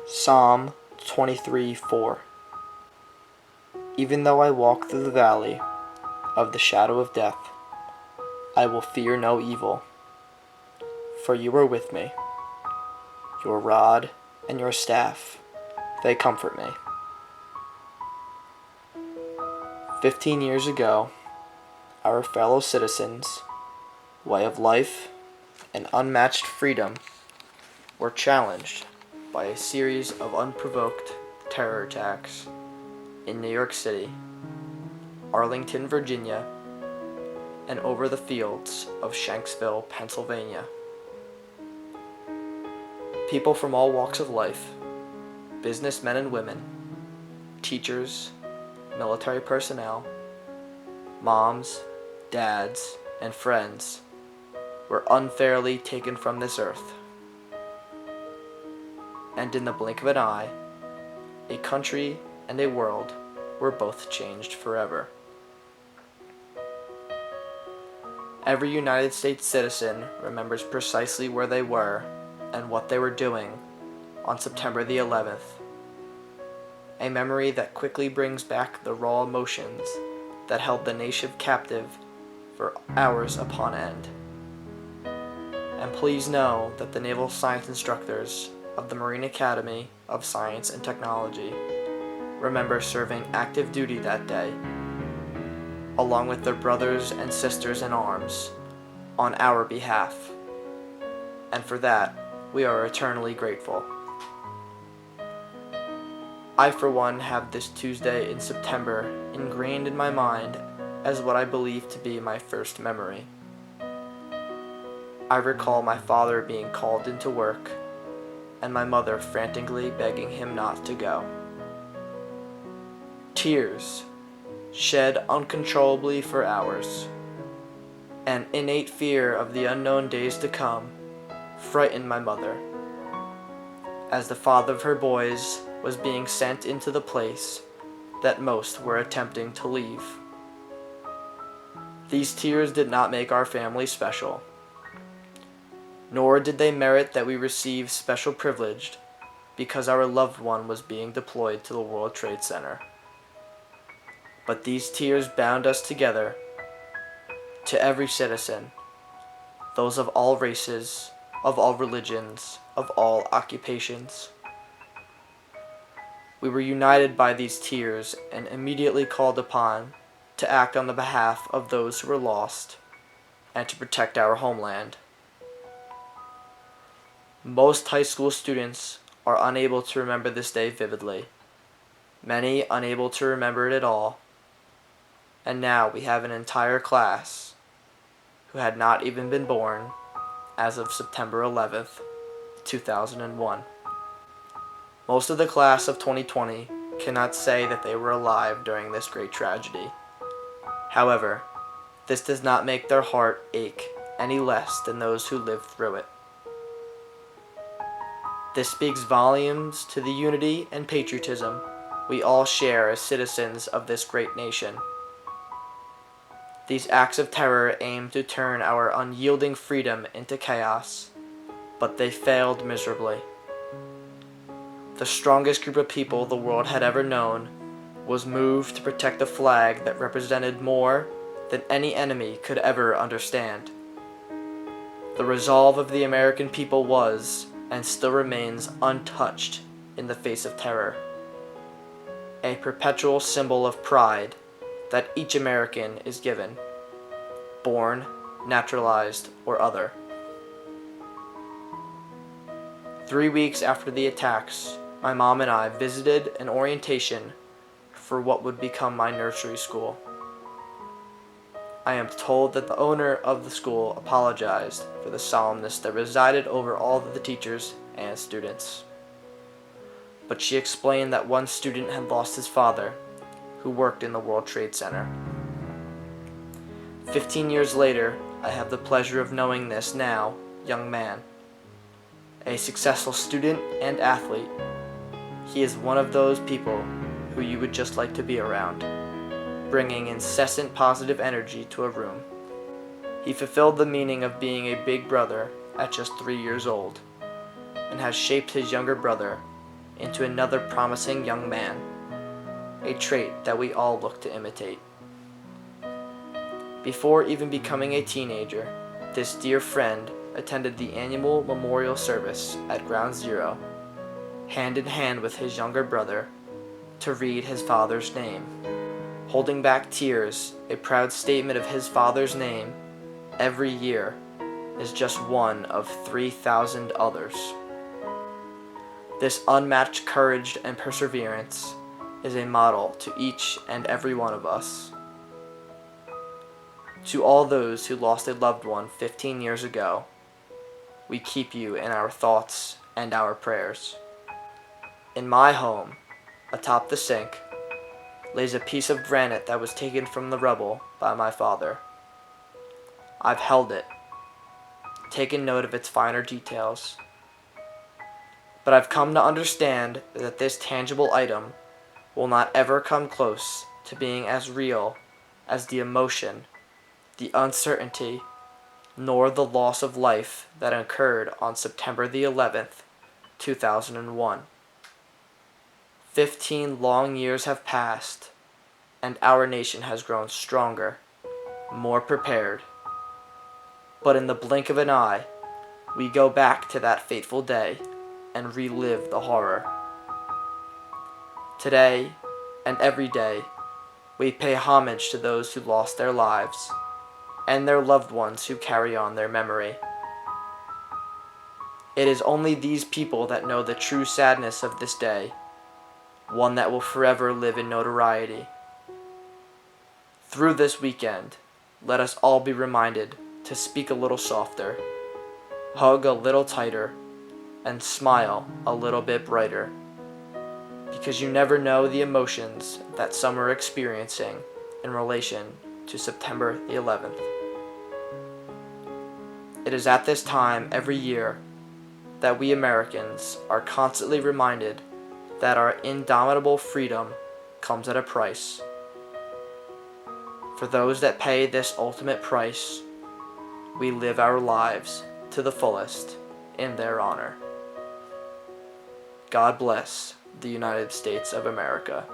Psalm 23:4. Even though I walk through the valley of the shadow of death, I will fear no evil, for you are with me. Your rod and your staff, they comfort me. 15 years ago, our fellow citizens' way of life and unmatched freedom were challenged by a series of unprovoked terror attacks in New York City, Arlington, Virginia, and over the fields of Shanksville, Pennsylvania. People from all walks of life, businessmen and women, teachers, military personnel, moms, dads, and friends were unfairly taken from this earth. And in the blink of an eye, a country and a world were both changed forever. Every United States citizen remembers precisely where they were and what they were doing on September the 11th, a memory that quickly brings back the raw emotions that held the nation captive for hours upon end. And please know that the Naval Science instructors of the Marine Academy of Science and Technology remember serving active duty that day, along with their brothers and sisters in arms, on our behalf. And for that, we are eternally grateful. I, for one, have this Tuesday in September ingrained in my mind as what I believe to be my first memory. I recall my father being called into work and my mother frantically begging him not to go. Tears, shed uncontrollably for hours, an innate fear of the unknown days to come, frightened my mother, as the father of her boys was being sent into the place that most were attempting to leave. These tears did not make our family special, nor did they merit that we receive special privilege because our loved one was being deployed to the World Trade Center. But these tears bound us together, to every citizen, those of all races, of all religions, of all occupations. We were united by these tears and immediately called upon to act on the behalf of those who were lost and to protect our homeland. Most high school students are unable to remember this day vividly, many unable to remember it at all, and now we have an entire class who had not even been born as of September 11th, 2001. Most of the class of 2020 cannot say that they were alive during this great tragedy. However, this does not make their heart ache any less than those who lived through it. This speaks volumes to the unity and patriotism we all share as citizens of this great nation. These acts of terror aimed to turn our unyielding freedom into chaos, but they failed miserably. The strongest group of people the world had ever known was moved to protect the flag that represented more than any enemy could ever understand. The resolve of the American people was, and still remains, untouched in the face of terror. A perpetual symbol of pride that each American is given, born, naturalized, or other. 3 weeks after the attacks, my mom and I visited an orientation for what would become my nursery school. I am told that the owner of the school apologized for the solemnness that resided over all of the teachers and students. But she explained that one student had lost his father, who worked in the World Trade Center. 15 years later, I have the pleasure of knowing this now young man. A successful student and athlete, he is one of those people who you would just like to be around, bringing incessant positive energy to a room. He fulfilled the meaning of being a big brother at just 3 years old, and has shaped his younger brother into another promising young man, a trait that we all look to imitate. Before even becoming a teenager, this dear friend attended the annual memorial service at Ground Zero, hand in hand with his younger brother, to read his father's name. Holding back tears, a proud statement of his father's name every year is just one of 3,000 others. This unmatched courage and perseverance is a model to each and every one of us. To all those who lost a loved one 15 years ago, we keep you in our thoughts and our prayers. In my home, atop the sink, lays a piece of granite that was taken from the rubble by my father. I've held it, taken note of its finer details, but I've come to understand that this tangible item will not ever come close to being as real as the emotion, the uncertainty, nor the loss of life that occurred on September the 11th, 2001. 15 long years have passed, and our nation has grown stronger, more prepared. But in the blink of an eye, we go back to that fateful day and relive the horror. Today, and every day, we pay homage to those who lost their lives, and their loved ones who carry on their memory. It is only these people that know the true sadness of this day, one that will forever live in notoriety. Through this weekend, let us all be reminded to speak a little softer, hug a little tighter, and smile a little bit brighter, because you never know the emotions that some are experiencing in relation to September the 11th. It is at this time every year that we Americans are constantly reminded that our indomitable freedom comes at a price. For those that pay this ultimate price, we live our lives to the fullest in their honor. God bless the United States of America.